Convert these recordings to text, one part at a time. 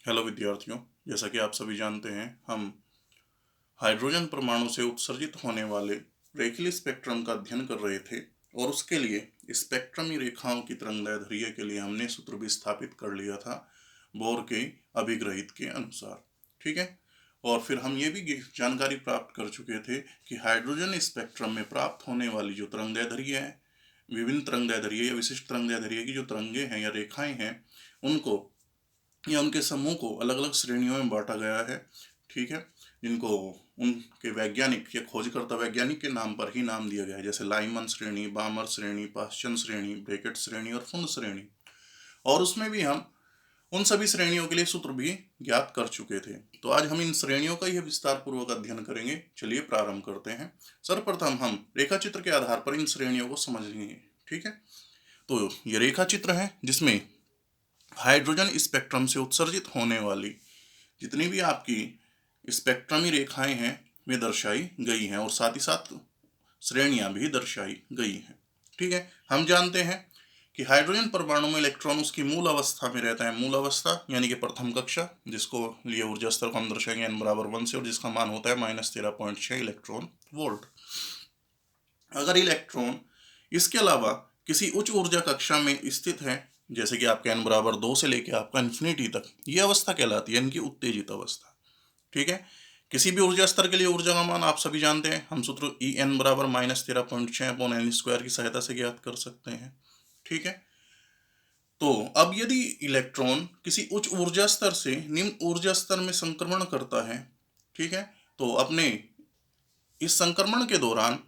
Hello विद्यार्थियों, जैसा कि आप सभी जानते हैं, हम हाइड्रोजन परमाणु से उत्सर्जित होने वाले रेखीय स्पेक्ट्रम का अध्ययन कर रहे थे और उसके लिए स्पेक्ट्रमी रेखाओं की तरंगदैर्ध्य के लिए हमने सूत्र भी स्थापित कर लिया था बोर के अभिग्रहित के अनुसार। ठीक है। और फिर हम ये भी जानकारी प्राप्त कर चुके थे कि हाइड्रोजन स्पेक्ट्रम में प्राप्त होने वाली जो तरंगदैर्ध्य है, विभिन्न तरंगदैर्ध्य या विशिष्ट तरंगदैर्ध्य की जो तरंगे हैं या रेखाएं हैं, उनको या उनके समूह को अलग अलग श्रेणियों में बांटा गया है। ठीक है। जिनको उनके वैज्ञानिक या खोजकर्ता वैज्ञानिक के नाम पर ही नाम दिया गया है, जैसे लाइमन श्रेणी, बामर श्रेणी, पाश्चन श्रेणी, ब्रैकेट श्रेणी और फुंड श्रेणी। और उसमें भी हम उन सभी श्रेणियों के लिए सूत्र भी ज्ञात कर चुके थे। तो आज हम इन श्रेणियों का यह विस्तार पूर्वक अध्ययन करेंगे। चलिए प्रारंभ करते हैं। सर्वप्रथम हम रेखा चित्र के आधार पर इन श्रेणियों को समझेंगे। ठीक है। तो ये रेखा चित्र है जिसमें हाइड्रोजन स्पेक्ट्रम से उत्सर्जित होने वाली जितनी भी आपकी स्पेक्ट्रमी रेखाएं हैं वे दर्शाई गई हैं और साथ ही साथ श्रेणियां भी दर्शाई गई हैं। ठीक है। हम जानते हैं कि हाइड्रोजन परमाणु में इलेक्ट्रॉन उसकी मूल अवस्था में रहता है। मूल अवस्था यानी कि प्रथम कक्षा, जिसको लिए ऊर्जा स्तर को हम दर्शाएंगे n=1 से और जिसका मान होता है -13.6 इलेक्ट्रॉन वोल्ट। अगर इलेक्ट्रॉन इसके अलावा किसी उच्च ऊर्जा कक्षा में स्थित है, जैसे कि आपका n=2 से लेकर आपका इन्फिनिटी तक, ये अवस्था कहलाती है इनकी उत्तेजित अवस्था। ठीक है। किसी भी ऊर्जा स्तर के लिए ऊर्जा का मान आप सभी जानते हैं, हम सूत्र En -13.6/n² की सहायता से ज्ञात कर सकते हैं। ठीक है। तो अब यदि इलेक्ट्रॉन किसी उच्च ऊर्जा स्तर से निम्न ऊर्जा स्तर में संक्रमण करता है, ठीक है, तो अपने इस संक्रमण के दौरान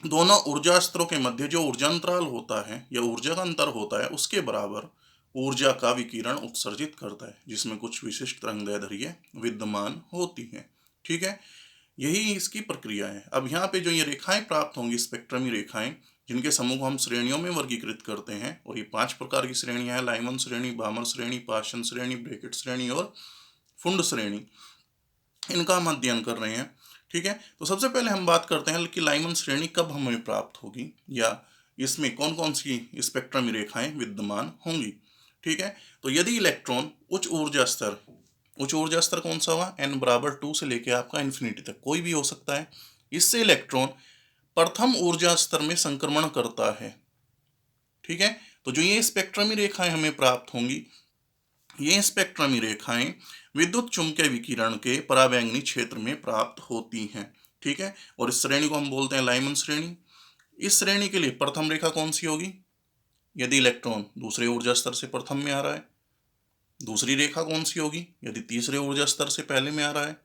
दोनों ऊर्जा स्तरों के मध्य जो ऊर्जा अंतराल होता है या ऊर्जा का अंतर होता है, उसके बराबर ऊर्जा का विकिरण उत्सर्जित करता है, जिसमें कुछ विशिष्ट तरंगदैर्ध्य विद्यमान होती हैं। ठीक है। यही इसकी प्रक्रिया है। अब यहाँ पे जो ये रेखाएं प्राप्त होंगी, स्पेक्ट्रमी रेखाएं, जिनके समूह को हम श्रेणियों में वर्गीकृत करते हैं, और ये 5 प्रकार की श्रेणियां हैं: लाइमन श्रेणी, बामर श्रेणी, पाश्चन श्रेणी, ब्रैकेट श्रेणी और फुंड श्रेणी। इनका हम अध्ययन कर रहे हैं। ठीक है। तो सबसे पहले हम बात करते हैं कि लाइमन श्रेणी कब हमें प्राप्त होगी या इसमें कौन कौन सी स्पेक्ट्रमी रेखाएं विद्यमान होंगी। ठीक है। तो यदि इलेक्ट्रॉन उच्च ऊर्जा स्तर कौन सा हुआ, n=2 से लेकर आपका इन्फिनिटी तक, कोई भी हो सकता है, इससे इलेक्ट्रॉन प्रथम ऊर्जा स्तर में संक्रमण करता है। ठीक है। तो जो ये स्पेक्ट्रमी रेखाएं हमें प्राप्त होंगी, ये स्पेक्ट्रमी रेखाएं विद्युत चुंबकीय विकिरण के पराबैंगनी क्षेत्र में प्राप्त होती हैं। ठीक है। और इस श्रेणी को हम बोलते हैं लाइमन श्रेणी। इस श्रेणी के लिए प्रथम रेखा कौन सी होगी, यदि इलेक्ट्रॉन दूसरे ऊर्जा स्तर से प्रथम में आ रहा है। दूसरी रेखा कौन सी होगी, यदि तीसरे ऊर्जा स्तर से पहले में आ रहा है।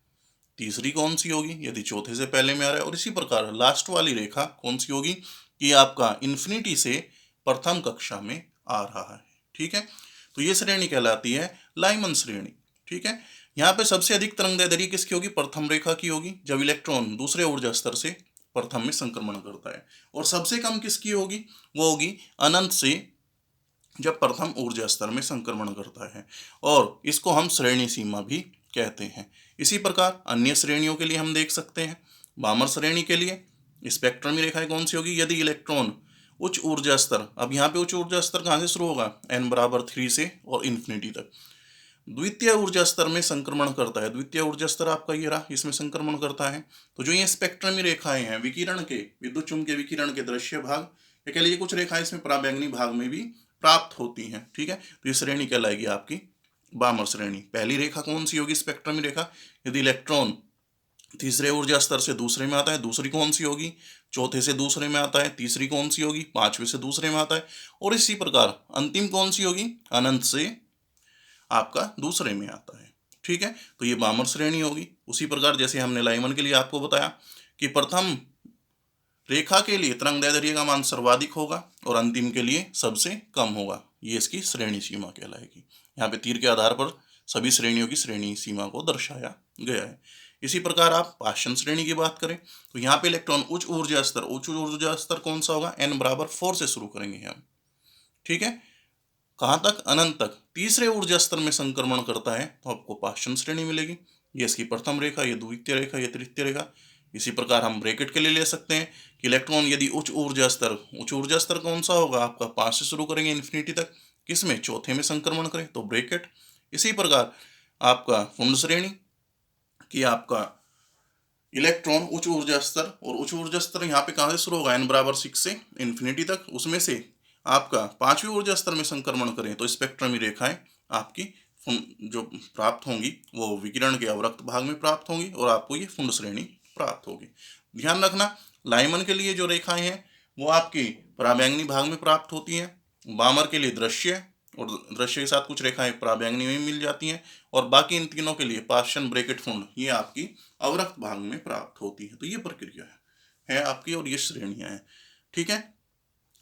तीसरी कौन सी होगी, यदि चौथे से पहले में आ रहा है। और इसी प्रकार लास्ट वाली रेखा कौन सी होगी कि आपका इन्फिनिटी से प्रथम कक्षा में आ रहा है। ठीक है। तो ये श्रेणी कहलाती है लाइमन श्रेणी। ठीक है। यहाँ पे सबसे अधिक तरंगदैर्ध्य किसकी होगी, प्रथम रेखा की होगी, जब इलेक्ट्रॉन दूसरे ऊर्जा स्तर से प्रथम में संक्रमण करता है। और सबसे कम किसकी होगी, वो होगी अनंत से, जब प्रथम ऊर्जा स्तर में संक्रमण करता है। और इसको हम श्रेणी सीमा भी कहते हैं। इसी प्रकार अन्य श्रेणियों के लिए हम देख सकते हैं। बामर श्रेणी के लिए स्पेक्ट्रमी रेखाएं कौन सी होगी, यदि इलेक्ट्रॉन उच्च ऊर्जा स्तर, अब यहाँ पे उच्च ऊर्जा स्तर कहाँ से शुरू होगा, n=3 से और इन्फिनिटी तक, द्वितीय ऊर्जा स्तर में संक्रमण करता है। द्वितीय ऊर्जा स्तर आपका ये रहा, इसमें संक्रमण करता है। तो जो ये स्पेक्ट्रमी रेखाएं हैं विकिरण के, विद्युत चुम्बकीय विकिरण के दृश्य भाग या कह लीजिए कुछ रेखाएं इसमें पराबैंगनी भाग में भी प्राप्त होती हैं। ठीक है। तो ये श्रेणी कहलाएगी आपकी बामर श्रेणी। पहली रेखा कौन सी होगी, स्पेक्ट्रमी रेखा, यदि इलेक्ट्रॉन तीसरे ऊर्जा स्तर से दूसरे में आता है। दूसरी कौन सी होगी, चौथे से दूसरे में आता है। तीसरी कौन सी होगी, पांचवें से दूसरे में आता है। और इसी प्रकार अंतिम कौन सी होगी, अनंत से आपका दूसरे में आता है। ठीक है। तो ये बामर श्रेणी होगी। उसी प्रकार जैसे हमने लाइमन के लिए आपको बताया कि प्रथम रेखा के लिए तरंगदैर्ध्य का मान सर्वाधिक होगा और अंतिम के लिए सबसे कम होगा, ये इसकी श्रेणी सीमा कहलाएगी। यहाँ पे तीर के आधार पर सभी श्रेणियों की श्रेणी सीमा को दर्शाया गया है। इसी प्रकार आप पाश्चन श्रेणी की बात करें तो यहाँ पे इलेक्ट्रॉन उच्च ऊर्जा स्तर कौन सा होगा, n=4 से शुरू करेंगे हम। ठीक है। कहाँ तक, अनंत तक। तीसरे ऊर्जा स्तर में संक्रमण करता है तो आपको पाश्चन श्रेणी मिलेगी। ये इसकी प्रथम रेखा, ये द्वितीय रेखा, ये तृतीय रेखा। इसी प्रकार हम ब्रैकेट के लिए ले सकते हैं कि इलेक्ट्रॉन यदि उच्च ऊर्जा स्तर कौन सा होगा आपका, 5 से शुरू करेंगे इन्फिनिटी तक, किसमें, चौथे में संक्रमण करें तो ब्रैकेट। इसी प्रकार आपका फुंड श्रेणी कि आपका इलेक्ट्रॉन उच्च ऊर्जा स्तर, और उच्च ऊर्जा स्तर यहाँ पे कहाँ से शुरू होगा, n बराबर 6 से इन्फिनिटी तक, उसमें से आपका 5वीं ऊर्जा स्तर में संक्रमण करें तो स्पेक्ट्रमी रेखाएं आपकी जो प्राप्त होंगी वो विकिरण के अवरक्त भाग में प्राप्त होंगी और आपको ये फुंड श्रेणी प्राप्त होगी। ध्यान रखना, लाइमन के लिए जो रेखाएं हैं वो आपकी पराबैंगनी भाग में प्राप्त होती हैं, बामर के लिए दृश्य, और दृश्य के साथ कुछ रेखाएं पराबैंगनी में मिल जाती हैं, और बाकी इन तीनों के लिए पार्श्वन ब्रैकेट फुंड ये आपकी अवरक्त भाग में प्राप्त होती है। तो ये प्रक्रिया है आपकी, और ये श्रेणियां हैं। ठीक है,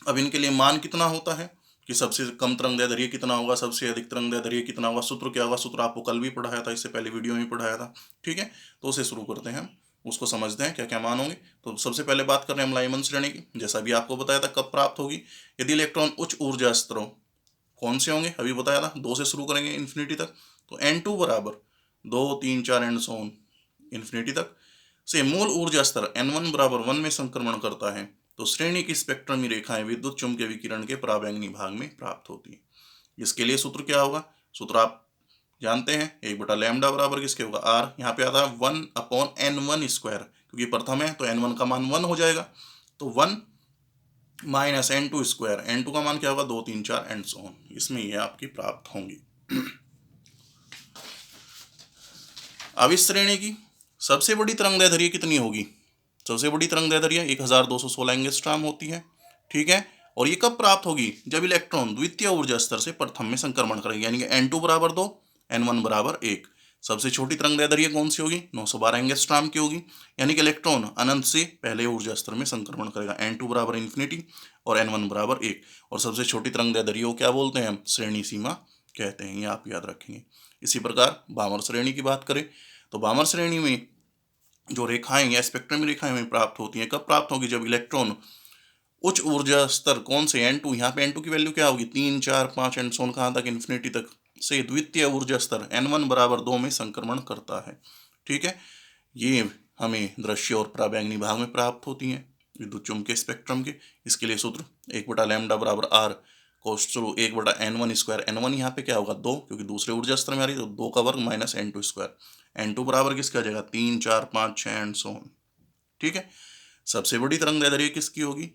अब इनके लिए मान कितना होता है कि सबसे कम तरंगदैर्ध्य कितना होगा, सबसे अधिक तरंगदैर्ध्य कितना होगा, सूत्र क्या होगा, सूत्र आपको कल भी पढ़ाया था, इससे पहले वीडियो में पढ़ाया था। ठीक है, तो उसे शुरू करते हैं हम, उसको समझते हैं क्या क्या मान होंगे। तो सबसे पहले बात कर रहे हैं हम लाइमन श्रेणी की। जैसा भी आपको बताया था कब प्राप्त होगी, यदि इलेक्ट्रॉन उच्च ऊर्जा स्तरों कौन से होंगे, अभी बताया था 2 से शुरू करेंगे इन्फिनिटी तक, तो n2 बराबर 2 3 4 एंड सो ऑन इन्फिनिटी तक से मूल ऊर्जा स्तर n1 बराबर 1 में संक्रमण करता है तो श्रेणी की स्पेक्ट्रमी रेखाएं विद्युत चुम्बकीय विकिरण के पराबैंगनी भाग में प्राप्त होती हैं। इसके लिए सूत्र क्या होगा, सूत्र आप जानते हैं, 1/लैम्डा बराबर किसके होगा, r, यहाँ पे आता है 1/n1 स्क्वायर, क्योंकि प्रथम है तो n1 का मान 1 हो जाएगा, तो 1 माइनस n2 स्क्वायर, n2 का मान क्या होगा 2 3 4 एंड सो ऑन, इसमें ये आपकी प्राप्त होंगी। अब इस श्रेणी की सबसे बड़ी तरंगदैर्ध्य कितनी होगी, सबसे बड़ी तरंगदैर्ध्य 1216 एंगस्ट्रॉम होती है। ठीक है, और ये कब प्राप्त होगी, जब इलेक्ट्रॉन द्वितीय ऊर्जा स्तर से प्रथम में संक्रमण करेगा, यानी कि n2 बराबर 2 n1 बराबर 1। सबसे छोटी तरंगदैर्ध्य कौन सी होगी, 912 एंगस्ट्रॉम की होगी, यानी कि इलेक्ट्रॉन अनंत से पहले ऊर्जा स्तर में संक्रमण करेगा, n2 बराबर इन्फिनिटी और n1 बराबर 1। और सबसे छोटी तरंगदैर्ध्य को क्या बोलते हैं हम, श्रेणी सीमा कहते हैं, ये आप याद रखेंगे। इसी प्रकार बामर श्रेणी की बात करें तो बामर श्रेणी में जो रेखाएं या स्पेक्ट्रम रेखाएं में प्राप्त होती हैं, कब प्राप्त होगी, जब इलेक्ट्रॉन उच्च ऊर्जा स्तर कौन से, n2, यहाँ पे n2 की वैल्यू क्या होगी 3 4 5 एंड सोन कहाँ तक, इन्फिनिटी तक, से द्वितीय ऊर्जा स्तर n1 बराबर 2 में संक्रमण करता है। ठीक है, ये हमें दृश्य और पराबैंगनी भाग में प्राप्त होती हैं विद्युत चुम्बकीय स्पेक्ट्रम के। इसके लिए सूत्र 1/लैम्डा बराबर r कोस 1/n1 स्क्वायर, n1 यहाँ पे क्या होगा 2, क्योंकि दूसरे ऊर्जा स्तर में आ रही है, तो 2 का वर्ग माइनस n2 स्क्वायर, n2 बराबर किसका आ जाएगा 3 4 5 6 एंड सो ऑन। ठीक है, सबसे बड़ी तरंगदैर्ध्य किसकी होगी,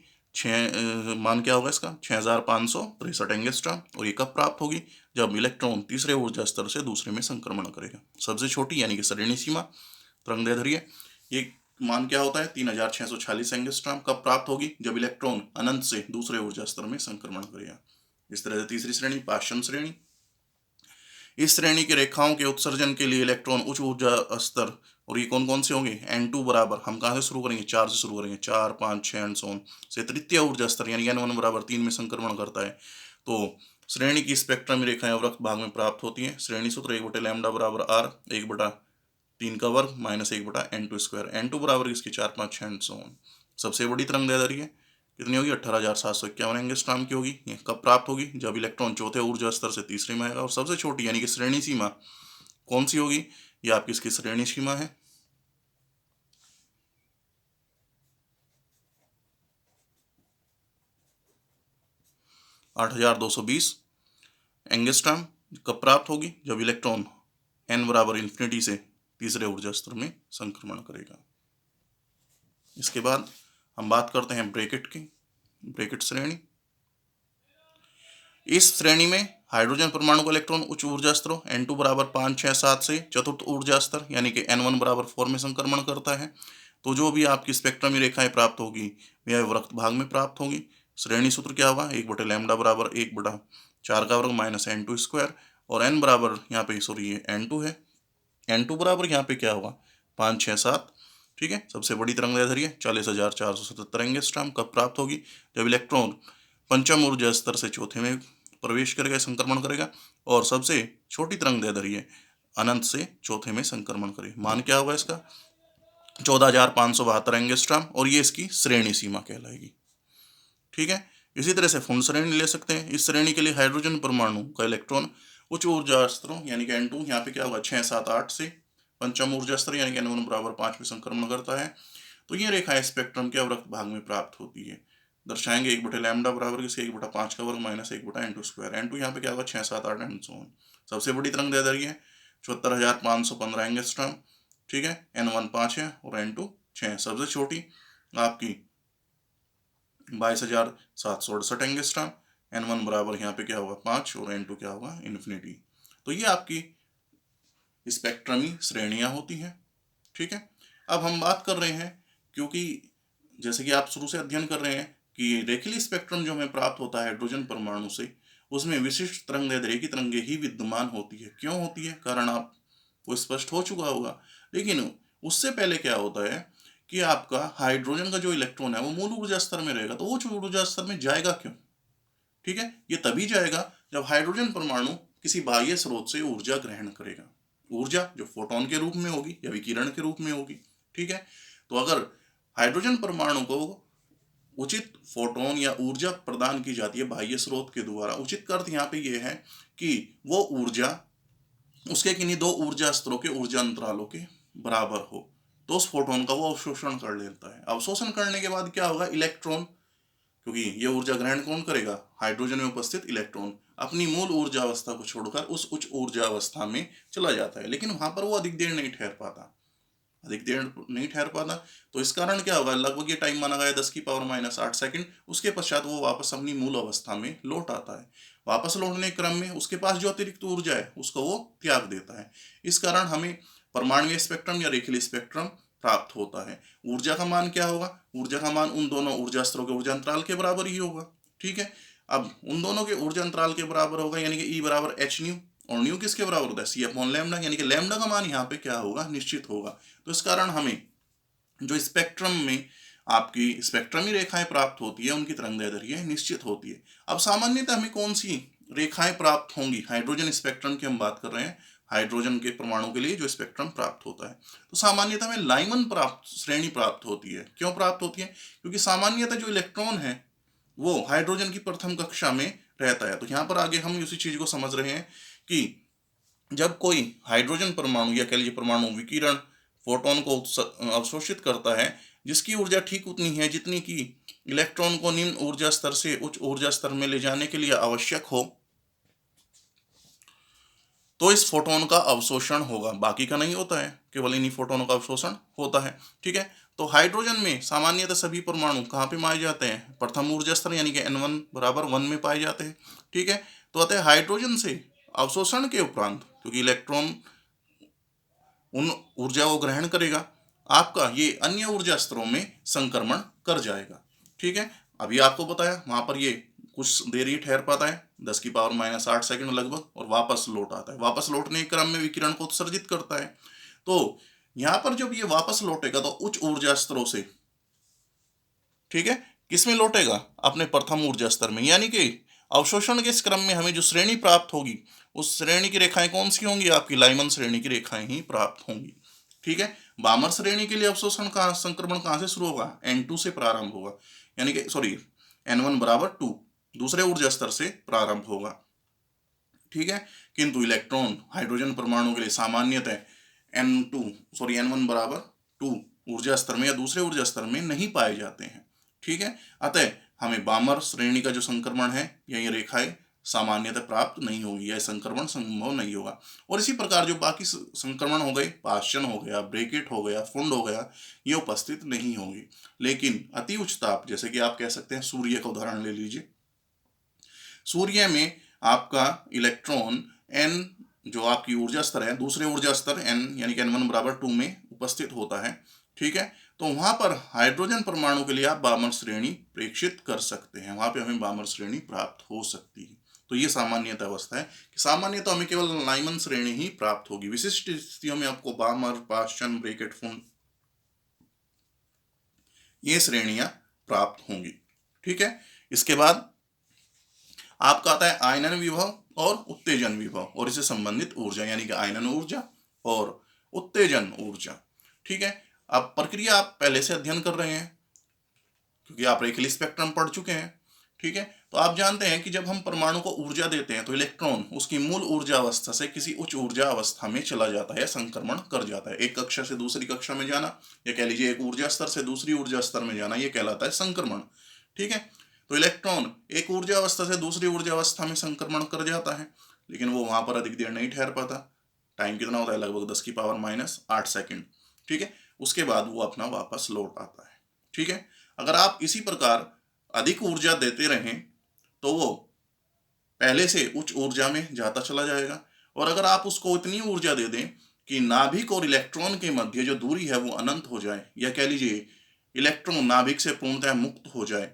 मान क्या होगा इसका 6563 एंगस्ट्रॉम, और ये कब प्राप्त होगी, जब इलेक्ट्रॉन तीसरे ऊर्जा स्तर से दूसरे में संक्रमण करेगा। सबसे छोटी यानी कि श्रेणी सीमा तरंगदैर्ध्य ये मान क्या होता है 3646 एंगस्ट्रॉम, कब प्राप्त होगी, जब इलेक्ट्रॉन अनंत से दूसरे ऊर्जा स्तर में संक्रमण करेगा। इस तरह से तीसरी श्रेणी पाश्चन श्रेणी, इस श्रेणी की रेखाओं के उत्सर्जन के लिए इलेक्ट्रॉन उच्च ऊर्जा स्तर, और ये कौन कौन से होंगे, n2 बराबर हम कहाँ से शुरू करेंगे 4 से शुरू करेंगे, 4 5 6 एंड सो ऑन, से तृतीय ऊर्जा स्तर यानी n1 बराबर 3 में संक्रमण करता है तो श्रेणी की स्पेक्ट्रम रेखाएं अवरक्त भाग में प्राप्त होती हैं। श्रेणी सूत्र 1/लैम्डा बराबर r 1/3 का वर्ग माइनस 1/n2 स्क्वायर, n2 बराबर इसकी 4 5 6 एंड सो ऑन। सबसे बड़ी तरंगदैर्ध्य कितनी होगी 18,751 एंगस्ट्रॉम की होगी। ये कब प्राप्त होगी, जब इलेक्ट्रॉन चौथे ऊर्जा स्तर से तीसरे में आएगा। और सबसे छोटी यानी कि श्रेणी सीमा कौन सी होगी, ये आपकी इसकी श्रेणी सीमा है 8220 एंगस्ट्रॉम। कब प्राप्त होगी, जब इलेक्ट्रॉन n बराबर इन्फिनिटी से तीसरे ऊर्जा स्तर में संक्रमण करेगा। इसके बाद हम बात करते हैं ब्रैकेट की, ब्रैकेट श्रेणी। इस श्रेणी में हाइड्रोजन परमाणु का इलेक्ट्रॉन उच्च ऊर्जा स्तरों n2 बराबर 5 6 7 से चतुर्थ ऊर्जा स्तर यानी कि n1 बराबर 4 में संक्रमण करता है तो जो भी आपकी स्पेक्ट्रमी रेखाएं प्राप्त होगी वह वृत्त भाग में प्राप्त होगी। श्रेणी सूत्र क्या होगा 1/लैम्डा बराबर 1/4 का वर्ग माइनस n2 स्क्वायर, और n बराबर यहाँ पे सॉरी ये n2 है, n2 बराबर यहाँ पे क्या होगा 5 6 7। ठीक है, सबसे बड़ी तरंगदैर्ध्य 40,477 एंगस्ट्रॉम कब प्राप्त होगी, जब इलेक्ट्रॉन पंचम ऊर्जा स्तर से चौथे में प्रवेश करेगा, संक्रमण करेगा। और सबसे छोटी तरंगदैर्ध्य अनंत से चौथे में संक्रमण करेगा। मान क्या होगा इसका 14,572 एंगस्ट्रॉम, और ये इसकी श्रेणी सीमा कहलाएगी। ठीक है, इसी तरह से फुंड श्रेणी ले सकते हैं। इस श्रेणी के लिए हाइड्रोजन परमाणु का इलेक्ट्रॉन उच्च ऊर्जा स्तरों यानी कि n2 यहाँ पे क्या होगा 6 7 8 से पंचम ऊर्जा स्तर यानी कि n1 बराबर 5 में संक्रमण करता है तो ये रेखा स्पेक्ट्रम के अवरक्त भाग में प्राप्त होती है। दर्शाएंगे 1/लैम्डा बराबर किसी 1/5 का वर्ग माइनस 1/n2 स्क्वायर, n2 यहाँ पे क्या होगा 6 7 8 एंड सो ऑन। सबसे बड़ी तरंगदैर्ध्य 74,515 एंगस्ट्रॉम, ठीक है। N1 5 है और N2 6 है। सबसे छोटी आपकी 22,768 एंगस्ट्रॉम, N1 बराबर यहाँ पे क्या होगा 5 और N2 क्या होगा इन्फिनिटी। तो ये आपकी स्पेक्ट्रमी श्रेणियां होती हैं, ठीक है। अब हम बात कर रहे हैं, क्योंकि जैसे कि आप शुरू से अध्ययन कर रहे हैं कि रेखीय स्पेक्ट्रम जो हमें प्राप्त होता है हाइड्रोजन परमाणु से, उसमें विशिष्ट तरंगदैर्ध्य की तरंगे ही विद्यमान होती है। क्यों होती है, कारण आपको स्पष्ट हो चुका होगा। लेकिन उससे पहले क्या होता है कि आपका हाइड्रोजन का जो इलेक्ट्रॉन है वो मूल ऊर्जा स्तर में रहेगा, तो वो जो ऊर्जा स्तर में जाएगा क्यों, ठीक है। ये तभी जाएगा जब हाइड्रोजन परमाणु किसी बाह्य स्रोत से ऊर्जा ग्रहण करेगा। ऊर्जा जो फोटोन के रूप में होगी या विकिरण के रूप में होगी, ठीक है। तो अगर हाइड्रोजन परमाणु को उचित फोटोन या ऊर्जा प्रदान की जाती है बाह्य स्रोत के द्वारा, उचित का अर्थ यहाँ पे ये है कि वो ऊर्जा उसके किन्हीं दो ऊर्जा स्तरों के ऊर्जा अंतरालों के बराबर हो, तो उस फोटोन का वो अवशोषण कर लेता है। अवशोषण करने के बाद क्या होगा, इलेक्ट्रॉन, क्योंकि ये ऊर्जा ग्रहण कौन करेगा, हाइड्रोजन में उपस्थित इलेक्ट्रॉन, अपनी मूल ऊर्जा अवस्था को छोड़कर उस उच्च ऊर्जा अवस्था में चला जाता है। लेकिन वहां पर वो अधिक देर नहीं ठहर पाता। तो इस कारण क्या होगा, लगभग ये टाइम माना गया 10⁻⁻8 सेकंड, उसके पश्चात वो वापस अपनी मूल अवस्था में लौट आता है। वापस लौटने के क्रम में उसके पास जो अतिरिक्त ऊर्जा है उसको वो त्याग देता है। इस कारण हमें परमाणुीय स्पेक्ट्रम या रेखीय स्पेक्ट्रम प्राप्त होता है। ऊर्जा का मान क्या होगा, ऊर्जा का मान उन दोनों ऊर्जा स्तरों के ऊर्जा अंतराल के बराबर ही होगा, ठीक है। अब उन दोनों के ऊर्जा अंतराल के बराबर होगा, यानी कि E बराबर h न्यू, और न्यू किसके बराबर होता है, C/λ, यानी कि लैम्डा का मान यहाँ पे क्या होगा, निश्चित होगा। तो इस कारण हमें जो स्पेक्ट्रम में आपकी स्पेक्ट्रमी रेखाएं प्राप्त होती है उनकी तरंगदैर्ध्य निश्चित होती है। अब सामान्यतः हमें कौन सी रेखाएं प्राप्त होंगी, हाइड्रोजन स्पेक्ट्रम की हम बात कर रहे हैं, हाइड्रोजन के परमाणु के लिए जो स्पेक्ट्रम प्राप्त होता है, तो सामान्यतः हमें लाइमन श्रेणी प्राप्त होती है। क्यों प्राप्त होती है, क्योंकि सामान्यतः जो इलेक्ट्रॉन है वो हाइड्रोजन की प्रथम कक्षा में रहता है। तो यहाँ पर आगे हम उसी चीज को समझ रहे हैं कि जब कोई हाइड्रोजन परमाणु या कह लीजिए परमाणु विकिरण फोटोन को अवशोषित करता है, जिसकी ऊर्जा ठीक उतनी है जितनी कि इलेक्ट्रॉन को निम्न ऊर्जा स्तर से उच्च ऊर्जा स्तर में ले जाने के लिए आवश्यक हो, तो इस फोटोन का अवशोषण होगा, बाकी का नहीं होता है, केवल इन्हीं फोटोनों का अवशोषण होता है, ठीक है। तो हाइड्रोजन में सामान्यतः सभी परमाणु कहाँ पे पाए जाते हैं, प्रथम ऊर्जा स्तर यानी कि N1 बराबर 1 में पाए जाते हैं, ठीक है। तो अतः हाइड्रोजन से अवशोषण के उपरांत, क्योंकि इलेक्ट्रॉन उन ऊर्जा को ग्रहण करेगा, आपका ये अन्य ऊर्जा स्तरों में संक्रमण कर जाएगा, ठीक है। अभी आपको बताया वहां पर ये कुछ देर ही ठहर पाता है, 10⁻⁸ सेकंड लगभग, और वापस लौट आता है। वापस लौटने के क्रम में विकिरण को उत्सर्जित करता है। तो यहाँ पर जब ये वापस लौटेगा तो उच्च ऊर्जा स्तरों से, ठीक है, किसमें लौटेगा, अपने प्रथम ऊर्जा स्तर में, यानी कि अवशोषण के इस क्रम में हमें जो श्रेणी प्राप्त होगी उस श्रेणी की रेखाएं कौन सी होंगी, आपकी लाइमन श्रेणी की रेखाएं ही प्राप्त होंगी, ठीक है। बामर श्रेणी के लिए अवशोषण का संक्रमण कहां से शुरू होगा, N2 से प्रारंभ होगा, यानी कि सॉरी N1 बराबर 2 दूसरे ऊर्जा स्तर से प्रारंभ होगा, ठीक है। किंतु इलेक्ट्रॉन हाइड्रोजन परमाणु के लिए सामान्यतः N1 बराबर 2 ऊर्जा स्तर में या दूसरे ऊर्जा स्तर में नहीं पाए जाते हैं, ठीक है। अतः हमें बामर श्रेणी का जो संक्रमण है या ये रेखाएं सामान्यतः प्राप्त नहीं होगी, यह संक्रमण संभव नहीं होगा। और इसी प्रकार जो बाकी संक्रमण हो गए, पाश्चन हो गया, ब्रेकेट हो गया, फुंड हो गया, ये उपस्थित नहीं होंगी। लेकिन अति उच्च ताप, जैसे कि आप कह सकते हैं सूर्य का उदाहरण ले लीजिए, सूर्य में आपका इलेक्ट्रॉन N जो आपकी ऊर्जा स्तर है, दूसरे ऊर्जा स्तर N यानी कि N1 बराबर 2 में उपस्थित होता है, ठीक है। तो वहां पर हाइड्रोजन परमाणु के लिए आप बामर श्रेणी प्रेक्षित कर सकते हैं, वहां पे हमें बामर श्रेणी प्राप्त हो सकती है। तो ये सामान्यतः अवस्था है कि सामान्यतः हमें केवल लाइमन श्रेणी ही प्राप्त होगी। विशिष्ट स्थितियों में आपको बामर, पाश्चन, ब्रेकेट, फुंड ये श्रेणियां प्राप्त होंगी, ठीक है। इसके बाद आपका आता है आयनन विभव और उत्तेजन विभव और इससे संबंधित ऊर्जा, यानी कि आयनन ऊर्जा और उत्तेजन ऊर्जा, ठीक है। अब प्रक्रिया आप पहले से अध्ययन कर रहे हैं क्योंकि आप रेखीय स्पेक्ट्रम पढ़ चुके हैं, ठीक है। तो आप जानते हैं कि जब हम परमाणु को ऊर्जा देते हैं तो इलेक्ट्रॉन उसकी मूल ऊर्जा अवस्था से किसी उच्च ऊर्जा अवस्था में चला जाता है या संक्रमण कर जाता है। एक कक्षा से दूसरी कक्षा में जाना या कह लीजिए एक ऊर्जा स्तर से दूसरी ऊर्जा स्तर में जाना, यह कहलाता है संक्रमण, ठीक है। तो इलेक्ट्रॉन एक ऊर्जा अवस्था से दूसरी ऊर्जा अवस्था में संक्रमण कर जाता है, लेकिन वो वहां पर अधिक देर नहीं ठहर पाता। टाइम कितना होता है, लगभग 10⁻⁻8 सेकंड। ठीक है, उसके बाद वो अपना वापस लौट आता है। ठीक है, अगर आप इसी प्रकार अधिक ऊर्जा देते रहें तो वो पहले से उच्च ऊर्जा में जाता चला जाएगा, और अगर आप उसको इतनी ऊर्जा दे दें कि नाभिक और इलेक्ट्रॉन के मध्य जो दूरी है वो अनंत हो जाए, या कह लीजिए इलेक्ट्रॉन नाभिक से पूर्णतः मुक्त हो जाए,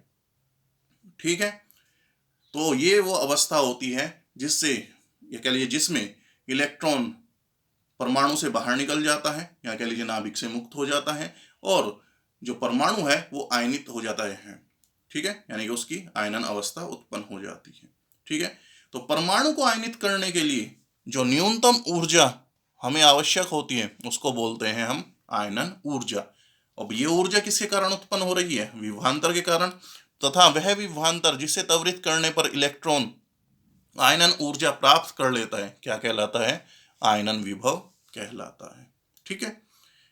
ठीक है, तो ये वो अवस्था होती है जिससे, या कह लीजिए जिसमें इलेक्ट्रॉन परमाणु से बाहर निकल जाता है, या कह लीजिए नाभिक से मुक्त हो जाता है, और जो परमाणु है वो आयनित हो जाता है। ठीक है, यानी कि उसकी आयनन अवस्था उत्पन्न हो जाती है। ठीक है, तो परमाणु को आयनित करने के लिए जो न्यूनतम ऊर्जा हमें आवश्यक होती है उसको बोलते हैं हम आयनन ऊर्जा। अब ये ऊर्जा किसके कारण उत्पन्न हो रही है, विभवांतर के कारण, तथा वह विभवांतर जिसे त्वरित करने पर इलेक्ट्रॉन आयनन ऊर्जा प्राप्त कर लेता है क्या कहलाता है, आयनन विभव कहलाता है। ठीक है,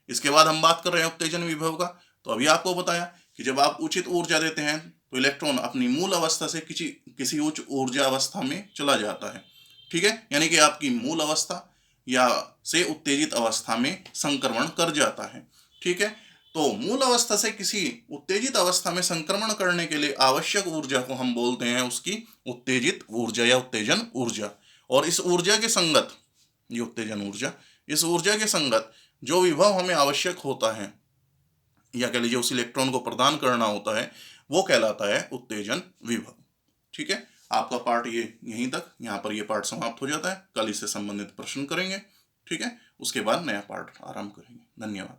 इसके बाद हम बात कर रहे हैं उत्तेजन विभव का। तो अभी आपको बताया कि जब आप उचित ऊर्जा देते हैं तो इलेक्ट्रॉन अपनी मूल अवस्था से किसी उच्च ऊर्जा अवस्था में चला जाता है। ठीक है, यानी कि आपकी मूल अवस्था या से उत्तेजित अवस्था में संक्रमण कर जाता है। ठीक है, तो मूल अवस्था से किसी उत्तेजित अवस्था में संक्रमण करने के लिए आवश्यक ऊर्जा को हम बोलते हैं उसकी उत्तेजित ऊर्जा या उत्तेजन ऊर्जा। और इस ऊर्जा के संगत, ये उत्तेजन ऊर्जा, इस ऊर्जा के संगत जो विभव हमें आवश्यक होता है, या कह लीजिए उस इलेक्ट्रॉन को प्रदान करना होता है, वो कहलाता है उत्तेजन विभव। ठीक है, आपका पार्ट ये यहीं तक, यहाँ पर ये पार्ट समाप्त हो जाता है। कल इससे संबंधित प्रश्न करेंगे। ठीक है, उसके बाद नया पार्ट आरंभ करेंगे। धन्यवाद।